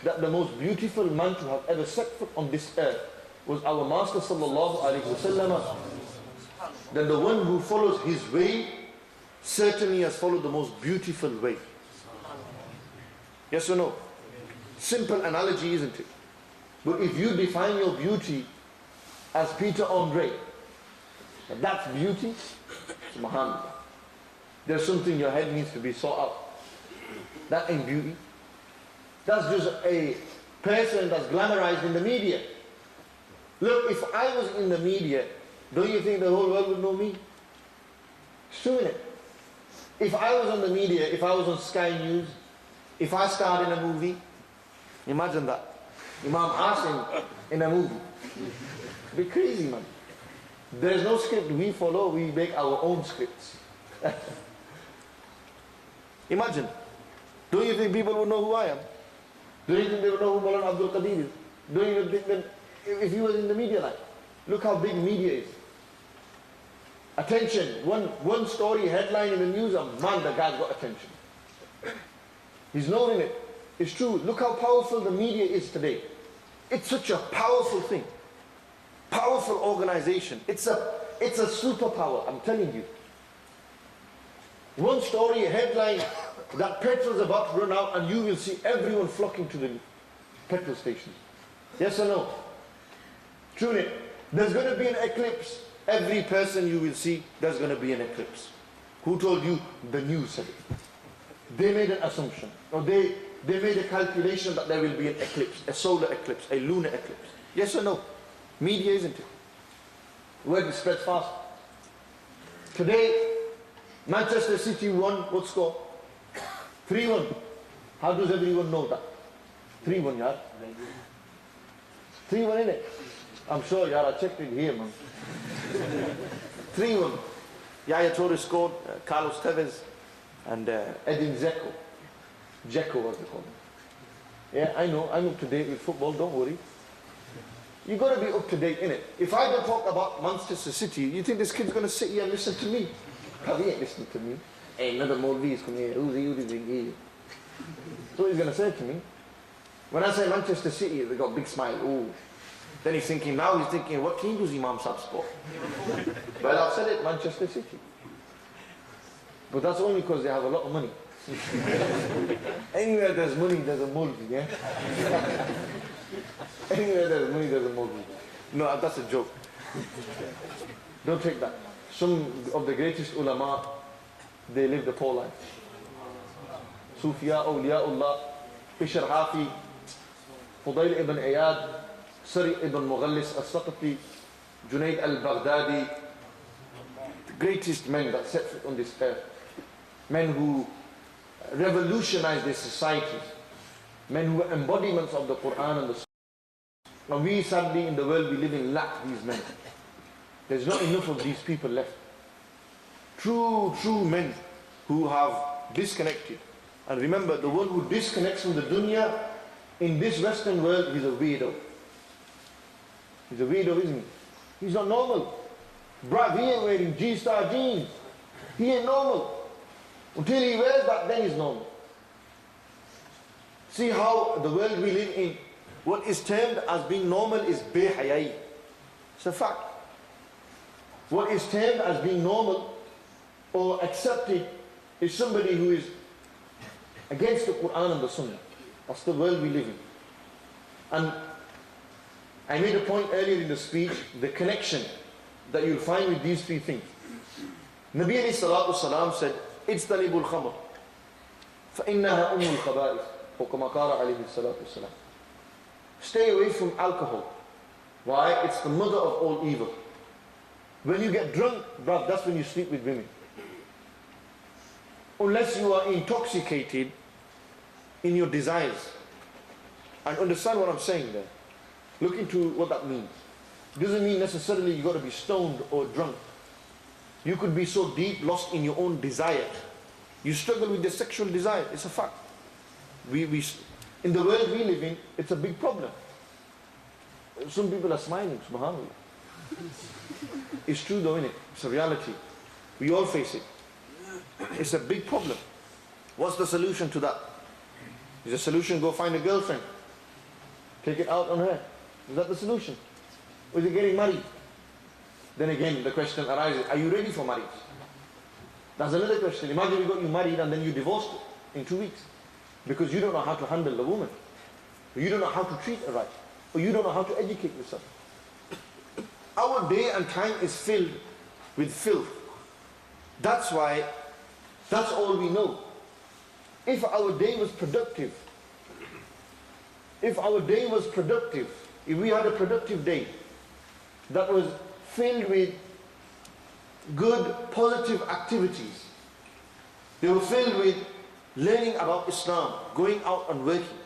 that the most beautiful man to have ever set foot on this earth was our Master sallallahu alaihi wasallam, then the one who follows his way certainly has followed the most beautiful way. Yes or no? Simple analogy, isn't it? But if you define your beauty as Peter Andre, that's beauty, subhanallah. There's something your head needs to be sought out. That ain't beauty. That's just a person that's glamorized in the media. Look, if I was in the media, don't you think the whole world would know me? It's true, innit? If I was on the media, if I was on Sky News, if I starred in a movie, imagine that. Imam Asim in a movie. It'd be crazy, man. There's no script we follow, we make our own scripts. Imagine. Don't you think people would know who I am? Don't you think they would know who Maulana Abdul Qadir is? Don't you think that if he was in the media like, look how big media is. Attention, one story headline in the news, and man, the guy's got attention. He's known in it. It's true. Look how powerful the media is today. It's such a powerful thing. Powerful organization. It's a superpower, I'm telling you. One story, a headline, that petrol's about to run out and you will see everyone flocking to the petrol stations. Yes or no? Truly, there's going to be an eclipse. Every person you will see, there's going to be an eclipse. Who told you? The news said it. They made an assumption. Or they made a calculation that there will be an eclipse, a solar eclipse, a lunar eclipse. Yes or no? Media, isn't it? Word spreads fast. Today, Manchester City won, what score? 3-1. How does everyone know that? 3-1, yaar. 3-1, innit? I'm sure, yaar, I checked it here, man. 3-1. Yaya Torres scored, Carlos Tevez, and Edin Dzeko. Dzeko was the call. Yeah, I know, I'm up to date with football, don't worry. You got to be up to date, innit? If I don't talk about Manchester City, you think this kid's going to sit here and listen to me? He ain't listening to me. Hey, another Maulvi is coming here. Who's he? So he's going to say to me. When I say Manchester City, they got a big smile. Ooh. Then he's thinking, what team does Imam Sab support? Well, I've said it, Manchester City. But that's only because they have a lot of money. Anywhere there's money, there's a Maulvi, yeah? Anywhere there's money, there's a Maulvi. No, that's a joke. Don't take that. Some of the greatest ulama, they lived a poor life. Sufiya, awliyaullah, Bishr Hafi, Fudayl ibn Iyad, Sari ibn Mughallis al-Saqafi, Junaid al-Baghdadi, the greatest men that set foot on this earth. Men who revolutionized their societies. Men who were embodiments of the Quran and the Sunnah. And we sadly in the world we live in lack these men. There's not enough of these people left. True men who have disconnected. And remember, the one who disconnects from the dunya in this Western world, he's a weirdo. He's a weirdo, isn't he? He's not normal. Bruv, he ain't wearing G-star jeans. He ain't normal. Until he wears that, then he's normal. See how the world we live in, what is termed as being normal is behayai. It's a fact. What is termed as being normal or accepted is somebody who is against the Quran and the Sunnah. That's the world we live in. And I made a point earlier in the speech, the connection that you'll find with these three things. Nabi alayhi salatu salam said, اجتنبوا الخمر فإنها أم الخبائث وكما قال عليه الصلاة والسلام. Stay away from alcohol. Why? It's the mother of all evil. When you get drunk, bruv, that's when you sleep with women. Unless you are intoxicated in your desires. And understand what I'm saying there. Look into what that means. It doesn't mean necessarily you got to be stoned or drunk. You could be so deep lost in your own desire. You struggle with your sexual desire. It's a fact. In the world we live in, it's a big problem. Some people are smiling, subhanAllah. It's true though, innit? It's a reality. We all face it. It's a big problem. What's the solution to that? Is the solution go find a girlfriend? Take it out on her? Is that the solution? Or is it getting married? Then again the question arises, are you ready for marriage? That's another question. Imagine you got you married and then you divorced in 2 weeks. Because you don't know how to handle the woman. Or you don't know how to treat her right. Or you don't know how to educate yourself. Our day and time is filled with filth. That's why, that's all we know. If our day was productive, if we had a productive day that was filled with good, positive activities, they were filled with learning about Islam, going out and working,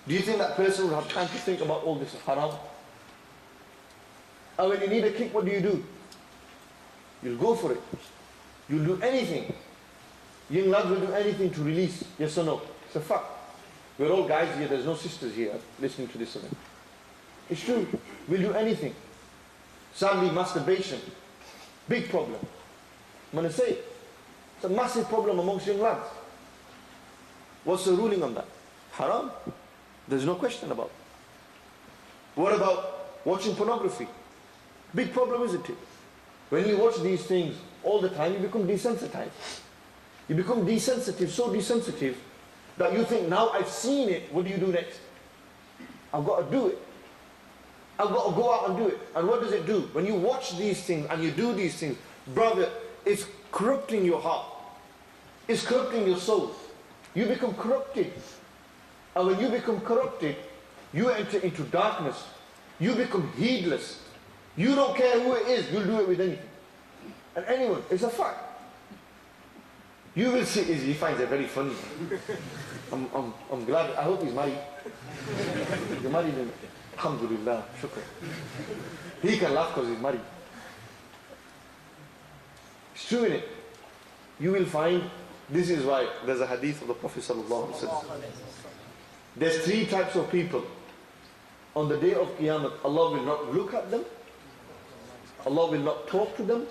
do you think that person would have time to think about all this haram? And when you need a kick, what do? You'll go for it. You'll do anything. Young lads will do anything to release, yes or no? It's a fact. We're all guys here, there's no sisters here listening to this event. It's true. We'll do anything. Sadly, masturbation, big problem. I'm going to say it. It's a massive problem amongst young lads. What's the ruling on that? Haram. There's no question about it. What about watching pornography? Big problem, isn't it? When you watch these things all the time, you become desensitized. You become desensitive, so desensitive, that you think, now I've seen it, what do you do next? I've got to do it. I've got to go out and do it. And what does it do? When you watch these things and you do these things, brother, it's corrupting your heart. It's corrupting your soul. You become corrupted. And when you become corrupted, you enter into darkness. You become heedless. You don't care who it is, you'll do it with anything. And anyone, it's a fact. You will see, he finds it very funny. I'm glad, I hope he's married. You're married, alhamdulillah, shukr. He can laugh because he's married. It's true, innit? You will find, this is why there's a hadith of the Prophet sallallahu alaihi wasallam. There's 3 types of people. On the day of Qiyamah, Allah will not look at them. Allah will not talk to them.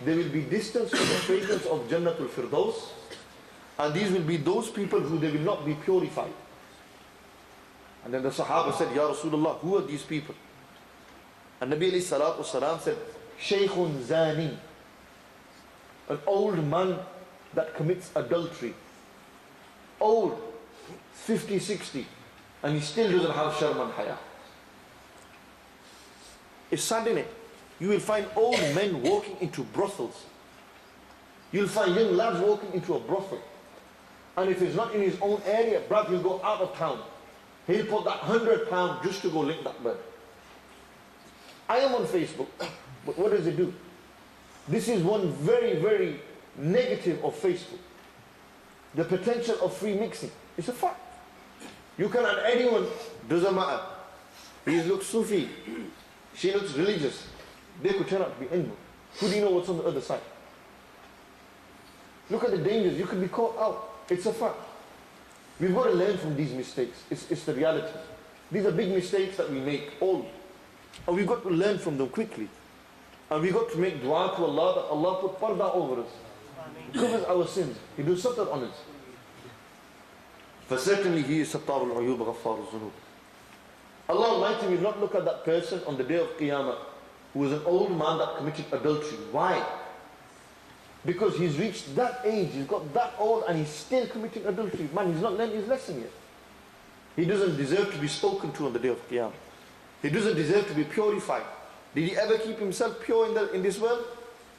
They will be distanced from the fragrance of Jannatul Firdaus. And these will be those people who they will not be purified. And then the Sahaba said, Ya Rasulullah, who are these people? And Nabi alayhi salatu wasalam said, Shaykhun Zani, an old man that commits adultery. Old, 50, 60, and he still doesn't have sharm and haya. It's sad, innit? You will find old men walking into brothels. You'll find young lads walking into a brothel. And if it's not in his own area, bruv, he'll go out of town. He'll put that £100 just to go lick that bird. I am on Facebook, but what does it do? This is one very, very negative of Facebook. The potential of free mixing. It's a fact. You can add anyone, doesn't matter. He looks Sufi, she looks religious. They could turn out to be anyone. Who do you know what's on the other side? Look at the dangers. You could be caught out. It's a fact. We've got to learn from these mistakes. It's the reality. These are big mistakes that we make, all. And we've got to learn from them quickly. And we've got to make dua to Allah that Allah put parda over us. He covers our sins. He does sattar on us. For certainly He is sattar al-uyub ghaffar al-zunub. Allah Almighty will not look at that person on the day of Qiyamah who was an old man that committed adultery. Why? Because he's reached that age, he's got that old, and he's still committing adultery. Man, he's not learned his lesson yet. He doesn't deserve to be spoken to on the day of Qiyamah. He doesn't deserve to be purified. Did he ever keep himself pure in this world?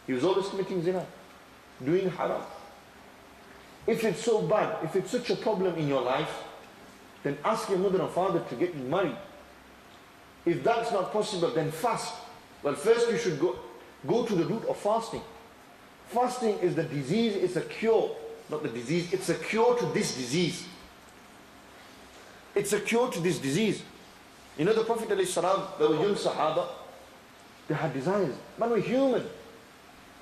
He was always committing zina, doing haram. If it's so bad, if it's such a problem in your life, then ask your mother and father to get you married. If that's not possible, then fast. Well, first you should go to the route of fasting. Fasting is the disease, it's a cure. Not the disease, it's a cure to this disease. It's a cure to this disease. You know the Prophet ﷺ, there were young Sahaba, they had desires. Man, we're human.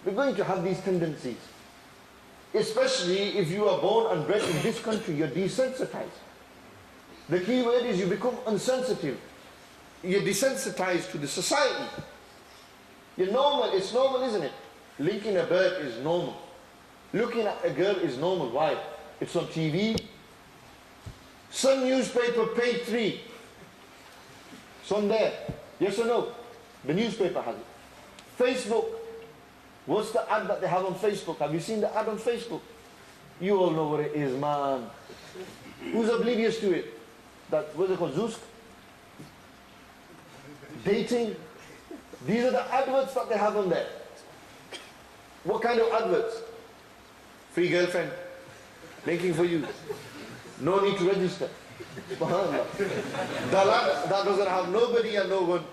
We're going to have these tendencies. Especially if you are born and bred in this country, you're desensitized. The key word is you become unsensitive. You're desensitized to the society. You're normal, it's normal, isn't it? Linking a bird is normal. Looking at a girl is normal. Why? It's on TV. Sun newspaper, page 3. It's on there. Yes or no? The newspaper has it. Facebook. What's the ad that they have on Facebook? Have you seen the ad on Facebook? You all know what it is, man. Who's oblivious to it? That, what's it called? Zusk? Dating. These are the adverts that they have on there. What kind of adverts? Free girlfriend. Linking for you. No need to register. SubhanAllah. That doesn't have nobody and no one.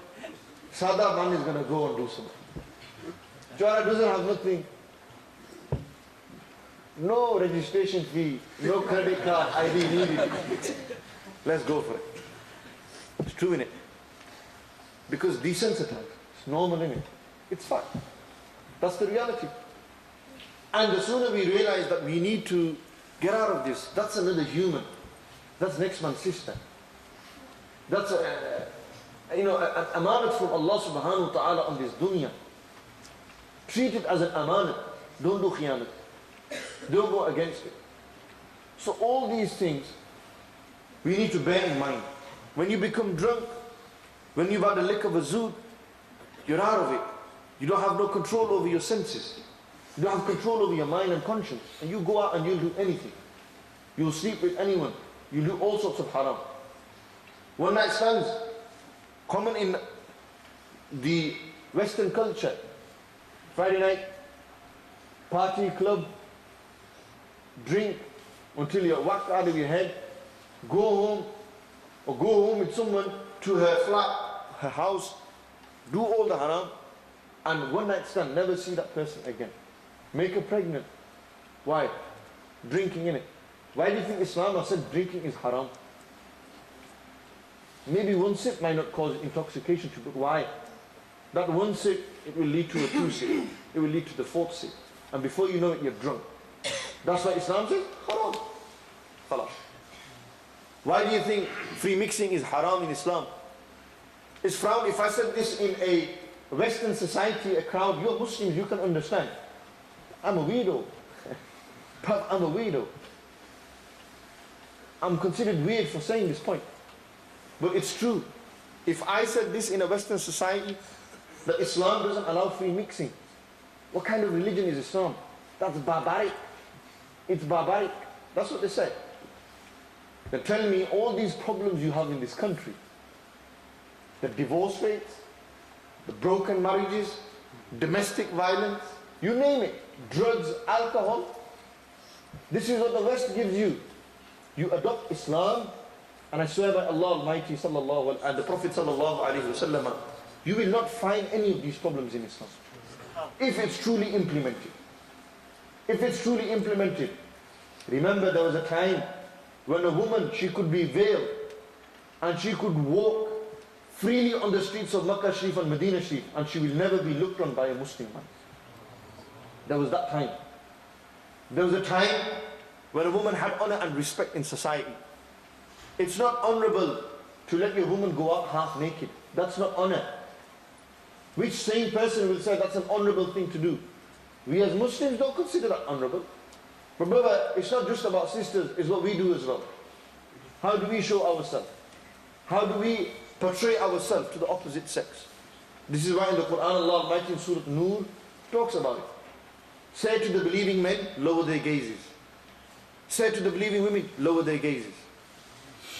Sada man is going to go and do something. Jara doesn't have nothing. No registration fee, no credit card, ID needed. Let's go for it. It's true, innit? Because desensitized. It's normal, innit? It's fine. That's the reality. And the sooner we realize that we need to get out of this, that's another human. That's next man's sister. That's an amanat from Allah subhanahu wa ta'ala on this dunya. Treat it as an amanat. Don't do khiyanat. Don't go against it. So all these things we need to bear in mind. When you become drunk, when you've had a lick of a zoot, you're out of it. You don't have no control over your senses. You don't have control over your mind and conscience. And you go out and you'll do anything. You'll sleep with anyone. You'll do all sorts of haram. One night stands, common in the Western culture. Friday night, party, club, drink until you're whacked out of your head. Go home, or go home with someone to her flat, her house. Do all the haram. And one night stand, never see that person again. Make her pregnant. Why? Drinking, in it. Why do you think Islam has said drinking is haram? Maybe one sip might not cause intoxication to, but why? That one sip, it will lead to a 2 sip. It will lead to the 4th sip. And before you know it, you're drunk. That's why Islam says haram. Khalas. Why do you think free mixing is haram in Islam? It's frowned. If I said this in a Western society, a crowd, you're Muslims, you can understand. I'm a weirdo. I'm a weirdo. I'm considered weird for saying this point. But it's true. If I said this in a Western society, that Islam doesn't allow free mixing. What kind of religion is Islam? That's barbaric. It's barbaric. That's what they say. They're telling me all these problems you have in this country, the divorce rates, the broken marriages, domestic violence, you name it, drugs, alcohol. This is what the West gives you. You adopt Islam, and I swear by Allah Almighty and the Prophet sallallahu alaihi wasallam, you will not find any of these problems in Islam. If it's truly implemented. If it's truly implemented. Remember, there was a time when a woman, she could be veiled and she could walk freely on the streets of Makkah Sharif and Medina Sharif, and she will never be looked on by a Muslim man. There was that time. There was a time when a woman had honor and respect in society. It's not honorable to let your woman go out half naked. That's not honor. Which sane person will say that's an honorable thing to do? We as Muslims don't consider that honorable. But brother, it's not just about sisters, it's what we do as well. How do we show ourselves? How do we portray ourselves to the opposite sex? This is why in the Quran, Allah Almighty in Surah Nur talks about it. Say to the believing men, lower their gazes. Say to the believing women, lower their gazes.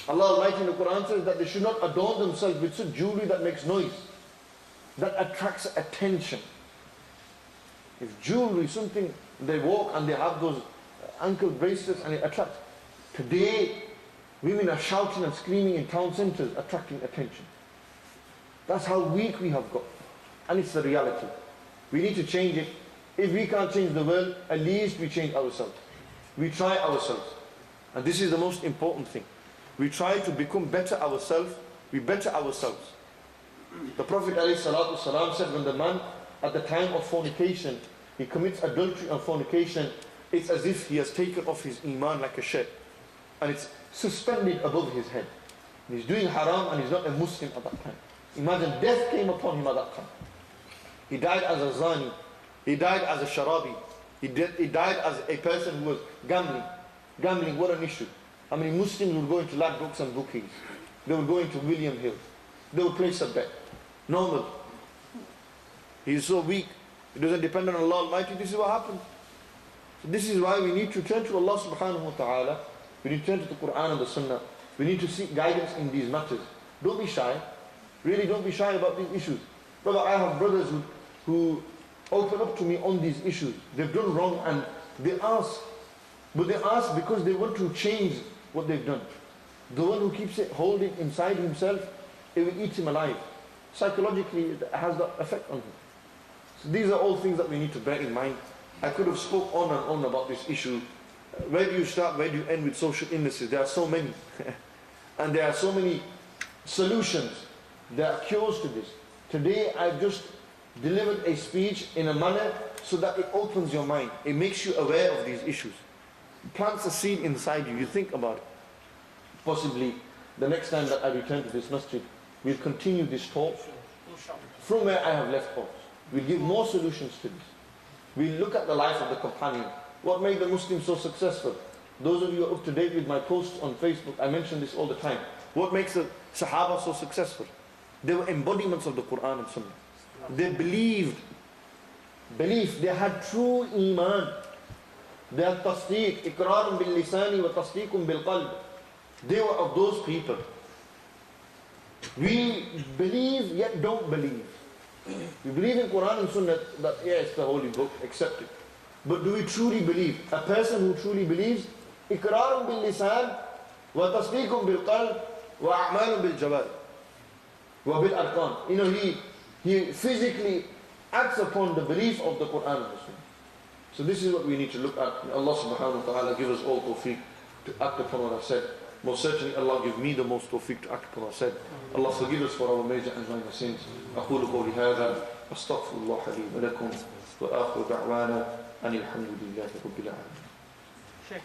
Allah Almighty in the Quran says that they should not adorn themselves with such jewelry that makes noise, that attracts attention. If jewelry, something they walk and they have those ankle bracelets and it attracts. Today, women are shouting and screaming in town centres, attracting attention. That's how weak we have got. And it's the reality. We need to change it. If we can't change the world, at least we change ourselves. We try ourselves. And this is the most important thing. We try to become better ourselves. We better ourselves. The Prophet ﷺ said when the man at the time of fornication, he commits adultery and fornication, it's as if he has taken off his iman like a shirt. And it's suspended above his head. And he's doing haram and he's not a Muslim at that time. Imagine death came upon him at that time. He died as a zani. He died as a sharabi. He died as a person who was gambling. Gambling, what an issue. I mean, Muslims would go into Ladbrokes and bookies. They would go into William Hill. They would place a bet. Normal. He is so weak. He doesn't depend on Allah Almighty. This is what happens. So this is why we need to turn to Allah subhanahu wa ta'ala. We need to turn to the Quran and the Sunnah. We need to seek guidance in these matters. Don't be shy. Really don't be shy about these issues. Brother, I have brothers who open up to me on these issues. They've done wrong and they ask. But they ask because they want to change what they've done. The one who keeps it holding inside himself, it will eat him alive. Psychologically, it has that effect on him. So these are all things that we need to bear in mind. I could have spoke on and on about this issue. Where do you start, where do you end with social illnesses? There are so many. And there are so many solutions. There are cures to this. Today I've just delivered a speech in a manner so that it opens your mind. It makes you aware of these issues. It plants a seed inside you. You think about it. Possibly the next time that I return to this masjid, we'll continue this talk from where I have left off. We'll give more solutions to this. We'll look at the life of the companion. What made the Muslims so successful? Those of you who are up to date with my posts on Facebook, I mention this all the time. What makes the Sahaba so successful? They were embodiments of the Quran and Sunnah. They believed. They had true iman. They had tasdeeq, iqrarun bil lisani wa tasdeequn bil qalb. They were of those people. We believe yet don't believe. We believe in Quran and Sunnah that yeah, it's the holy book, accept it. But do we truly believe? A person who truly believes, iqrarun bil lisan wa tasdeequn bil qalb wa a'malun bil jawad wa bil arkan. You know, he physically acts upon the belief of the Quran and the Sunnah. So this is what we need to look at. May Allah subhanahu wa ta'ala give us all tawfiq to act upon what I've said. Most certainly Allah give me the most tawfiq to act upon what I've said. Allah forgive us for our major and minor sins. أقول قولي هذا أستغفر الله لي ولكم وآخر دعوانا أن الحمد لله رب العالمين.